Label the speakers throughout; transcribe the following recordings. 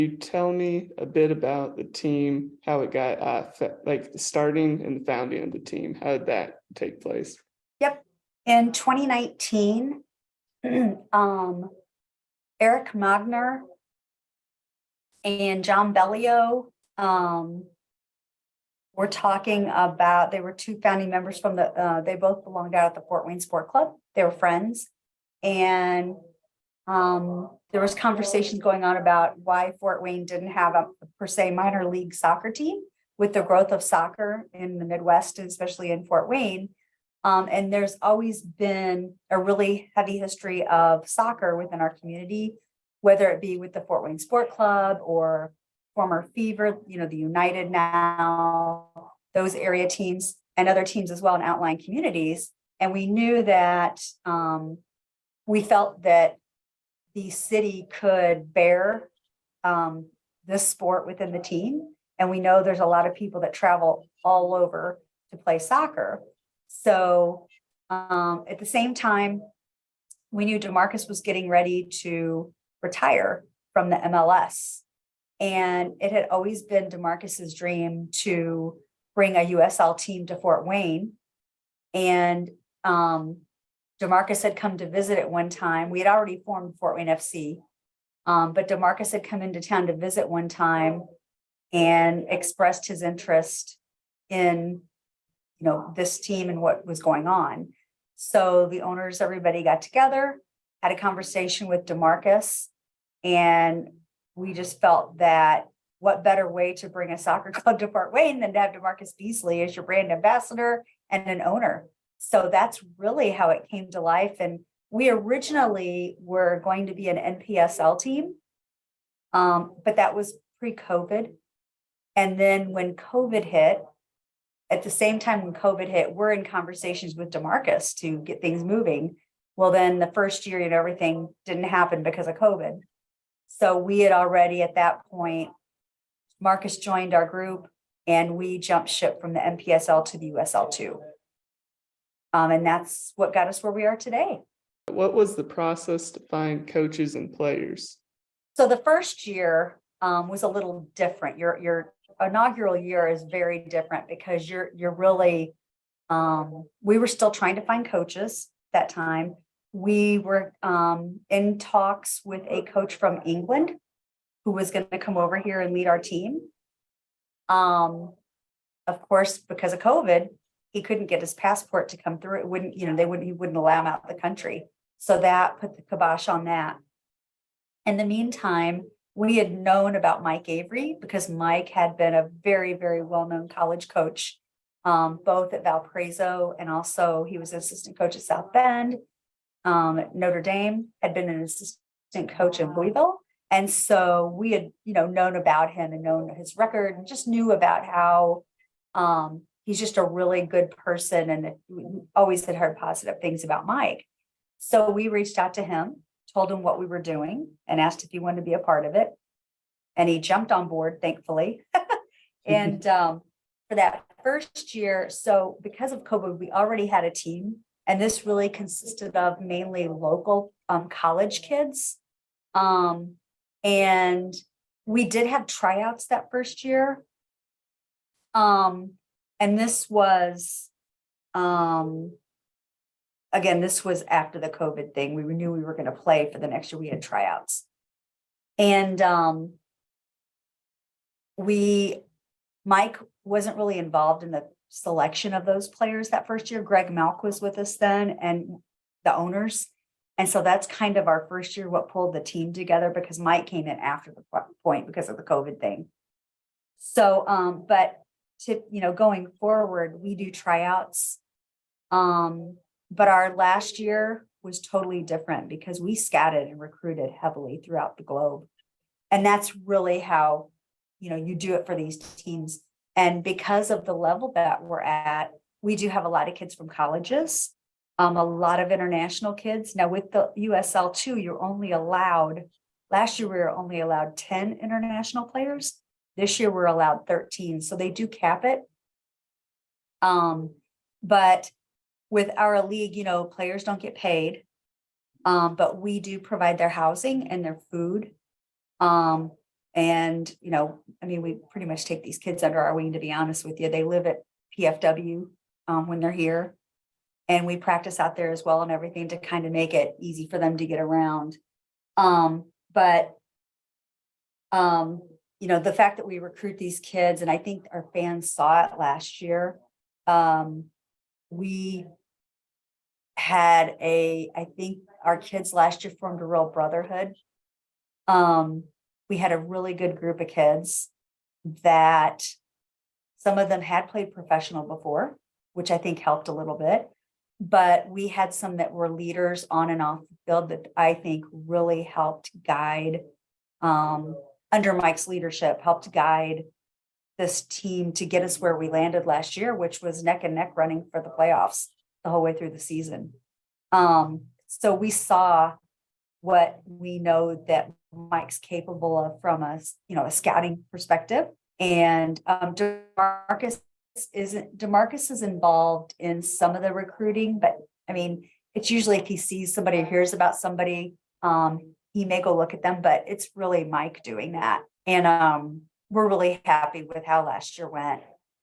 Speaker 1: you tell me a bit about the team, how it got like the starting and the founding of the team? How did that take place?
Speaker 2: Yep. In 2019, Eric Magner and John Bellio were talking about, they were two founding members from they both belonged out at the Fort Wayne Sport Club. They were friends. And there was conversations going on about why Fort Wayne didn't have a per se minor league soccer team with the growth of soccer in the Midwest, especially in Fort Wayne. And there's always been a really heavy history of soccer within our community, whether it be with the Fort Wayne Sport Club or former Fever, the United now, those area teams and other teams as well in outlying communities. And we knew that we felt that the city could bear this sport within the team. And we know there's a lot of people that travel all over to play soccer. So at the same time, we knew DeMarcus was getting ready to retire from the MLS. And it had always been DeMarcus's dream to bring a USL team to Fort Wayne. And DeMarcus had come to visit at one time. We had already formed Fort Wayne FC, but DeMarcus had come into town to visit one time and expressed his interest in, this team and what was going on. So the owners, everybody got together, had a conversation with DeMarcus, and we just felt that what better way to bring a soccer club to Fort Wayne than to have DeMarcus Beasley as your brand ambassador and an owner. So that's really how it came to life. And we originally were going to be an NPSL team, but that was pre-COVID. And then when COVID hit, at the same time when COVID hit, we're in conversations with DeMarcus to get things moving. Well, then the first year, everything didn't happen because of COVID. So we had already at that point, Marcus joined our group and we jumped ship from the NPSL to the USL2. And that's what got us where we are today.
Speaker 1: What was the process to find coaches and players?
Speaker 2: So the first year was a little different. Your inaugural year is very different because you're really, we were still trying to find coaches that time. We were in talks with a coach from England who was going to come over here and lead our team. Of course, because of COVID, he couldn't get his passport to come through. It wouldn't, he wouldn't allow him out of the country. So that put the kibosh on that. In the meantime, we had known about Mike Avery because Mike had been a very, very well-known college coach, both at Valparaiso and also he was an assistant coach at South Bend. At Notre Dame, had been an assistant coach in Louisville. And so we had, known about him and known his record and just knew about how he's just a really good person. And we always had heard positive things about Mike. So we reached out to him, told him what we were doing and asked if he wanted to be a part of it. And he jumped on board, thankfully. And for that first year, so because of COVID, we already had a team. And this really consisted of mainly local college kids. And we did have tryouts that first year. And this was, again, this was after the COVID thing. We knew we were going to play for the next year. We had tryouts. And Mike wasn't really involved in the selection of those players that first year. Greg Malk was with us then and the owners. And so that's kind of our first year, what pulled the team together because Mike came in after the point because of the COVID thing. So, but to, going forward, we do tryouts. But our last year was totally different because we scouted and recruited heavily throughout the globe. And that's really how, you do it for these teams. And because of the level that we're at, we do have a lot of kids from colleges, a lot of international kids. Now with the USL2, you're only allowed, last year we were only allowed 10 international players. This year we're allowed 13. So they do cap it. But with our league, players don't get paid, but we do provide their housing and their food. And, I mean, we pretty much take these kids under our wing, to be honest with you. They live at PFW when they're here. And we practice out there as well and everything to kind of make it easy for them to get around. But the fact that we recruit these kids, and I think our fans saw it last year. We had I think our kids last year formed a real brotherhood. We had a really good group of kids that some of them had played professional before, which I think helped a little bit. But we had some that were leaders on and off the field that I think really helped guide, under Mike's leadership, helped guide this team to get us where we landed last year, which was neck and neck running for the playoffs the whole way through the season. So we saw what we know that Mike's capable of from a scouting perspective. And DeMarcus is involved in some of the recruiting, but I mean, it's usually if he sees somebody or hears about somebody, he may go look at them, but it's really Mike doing that. And we're really happy with how last year went.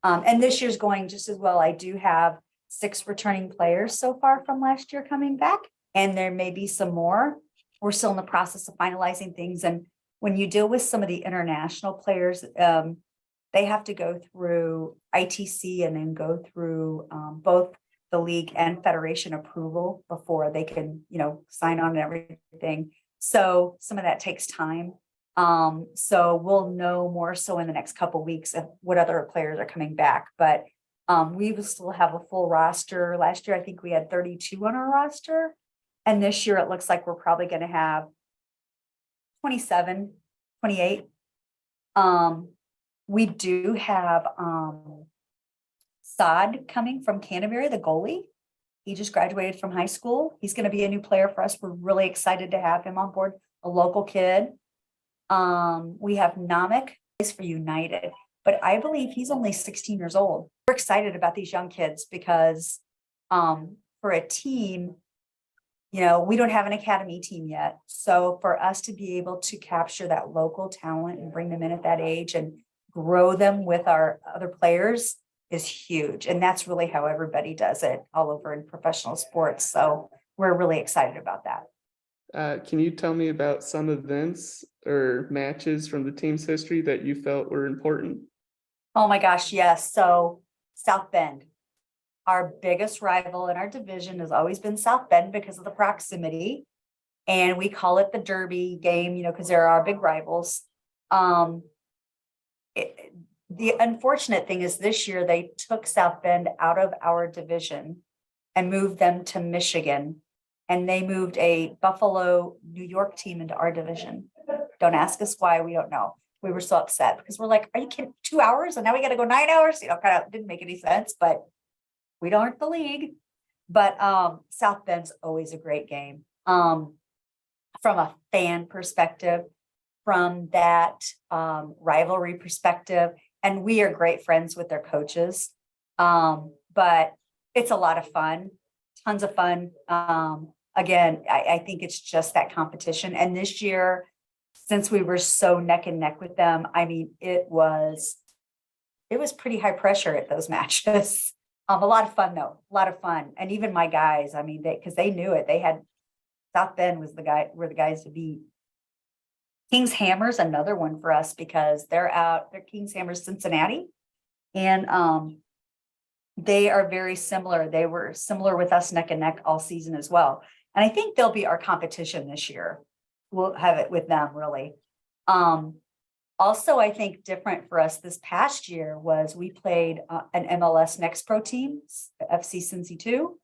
Speaker 2: And this year's going just as well. I do have 6 returning players so far from last year coming back, and there may be some more. We're still in the process of finalizing things. And when you deal with some of the international players, they have to go through ITC and then go through both the league and federation approval before they can, sign on and everything. So some of that takes time. So we'll know more so in the next couple of weeks of what other players are coming back. But we will still have a full roster. Last year, I think we had 32 on our roster. And this year, it looks like we're probably going to have 27, 28. We do have Saad coming from Canterbury, the goalie. He just graduated from high school. He's going to be a new player for us. We're really excited to have him on board, a local kid. We have Namek, plays for United, but I believe he's only 16 years old. We're excited about these young kids because for a team, we don't have an academy team yet. So for us to be able to capture that local talent and bring them in at that age and grow them with our other players is huge. And that's really how everybody does it all over in professional sports. So we're really excited about that.
Speaker 1: Can you tell me about some events or matches from the team's history that you felt were important?
Speaker 2: Oh my gosh, yes. So South Bend, our biggest rival in our division has always been South Bend because of the proximity. And we call it the Derby game, because they're our big rivals. The unfortunate thing is this year they took South Bend out of our division and moved them to Michigan. And they moved a Buffalo, New York team into our division. Don't ask us why, we don't know. We were so upset because we're like, are you kidding? 2 hours and now we got to go 9 hours? Kind of didn't make any sense, but we don't the league. But South Bend's always a great game. From a fan perspective, from that rivalry perspective, and we are great friends with their coaches. But it's a lot of fun, tons of fun. Again, I think it's just that competition. And this year, since we were so neck and neck with them, I mean, it was pretty high pressure at those matches. A lot of fun though, a lot of fun. And even my guys, I mean, because they knew it, they had South Bend were the guys to beat. King's Hammer's another one for us because they're King's Hammer's Cincinnati. And they are very similar. They were similar with us neck and neck all season as well. And I think they'll be our competition this year. We'll have it with them really. Also, I think different for us this past year was we played an MLS Next Pro team, FC Cincy 2,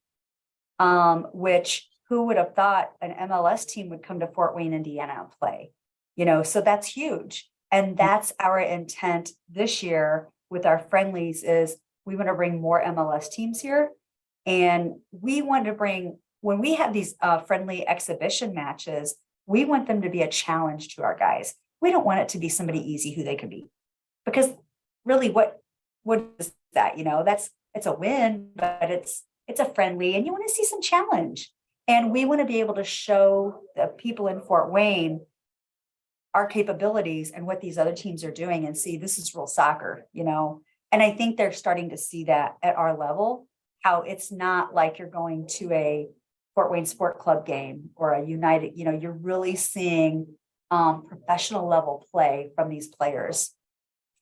Speaker 2: which who would have thought an MLS team would come to Fort Wayne, Indiana and play, so that's huge. And that's our intent this year with our friendlies is we want to bring more MLS teams here. And we want to bring, when we have these friendly exhibition matches, we want them to be a challenge to our guys. We don't want it to be somebody easy who they can beat, because really what is that? It's a win, but it's a friendly and you want to see some challenge. And we want to be able to show the people in Fort Wayne our capabilities and what these other teams are doing and see this is real soccer, you know? And I think they're starting to see that at our level, how it's not like you're going to a Fort Wayne Sport Club game or a United, you know, you're really seeing professional level play from these players.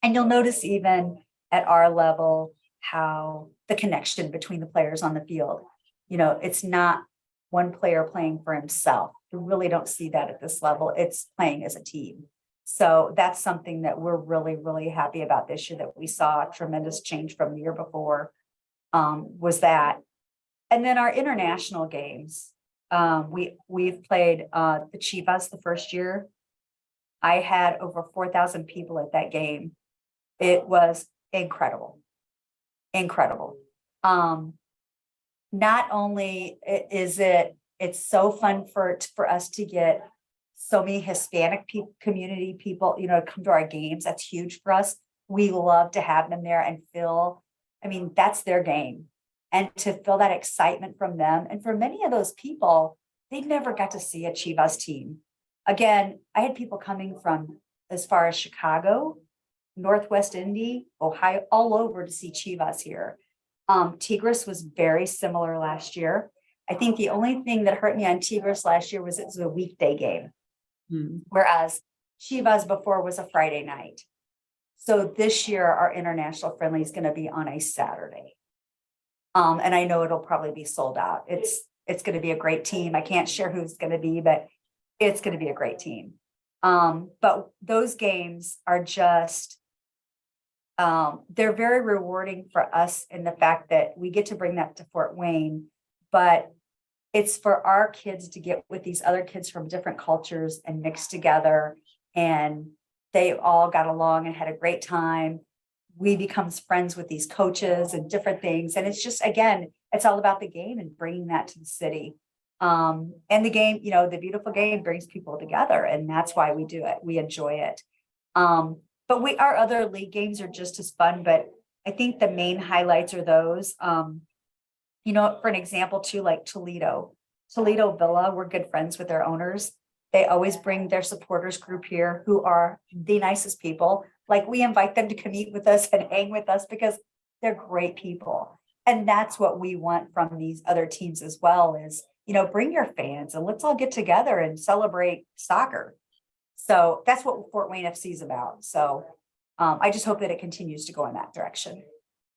Speaker 2: And you'll notice even at our level, how the connection between the players on the field, you know, it's not one player playing for himself. You really don't see that at this level. It's playing as a team. So that's something that we're really, really happy about this year, that we saw a tremendous change from the year before, was that. And then our international games, we've played the Chivas the first year. I had over 4,000 people at that game. It was incredible, incredible. Not only is it's so fun for us to get so many Hispanic community people, you know, come to our games. That's huge for us. We love to have them there and feel, I mean, that's their game. And to feel that excitement from them. And for many of those people, they never got to see a Chivas team. Again, I had people coming from as far as Chicago, Northwest Indy, Ohio, all over to see Chivas here. Tigres was very similar last year. I think the only thing that hurt me on Tigres last year was it was a weekday game, whereas Chivas before was a Friday night. So this year, our international friendly is going to be on a Saturday. And I know it'll probably be sold out. It's going to be a great team. I can't share who it's going to be, but it's going to be a great team. But those games are just, they're very rewarding for us in the fact that we get to bring that to Fort Wayne, but it's for our kids to get with these other kids from different cultures and mix together. And they all got along and had a great time. We become friends with these coaches and different things. And it's just, again, it's all about the game and bringing that to the city. And the game, you know, the beautiful game brings people together, and that's why we do it. We enjoy it. But our other league games are just as fun, but I think the main highlights are those, you know, for an example too, like Toledo Villa, we're good friends with their owners. They always bring their supporters group here who are the nicest people. Like, we invite them to come eat with us and hang with us because they're great people. And that's what we want from these other teams as well is, you know, bring your fans and let's all get together and celebrate soccer. So that's what Fort Wayne FC is about. So I just hope that it continues to go in that direction.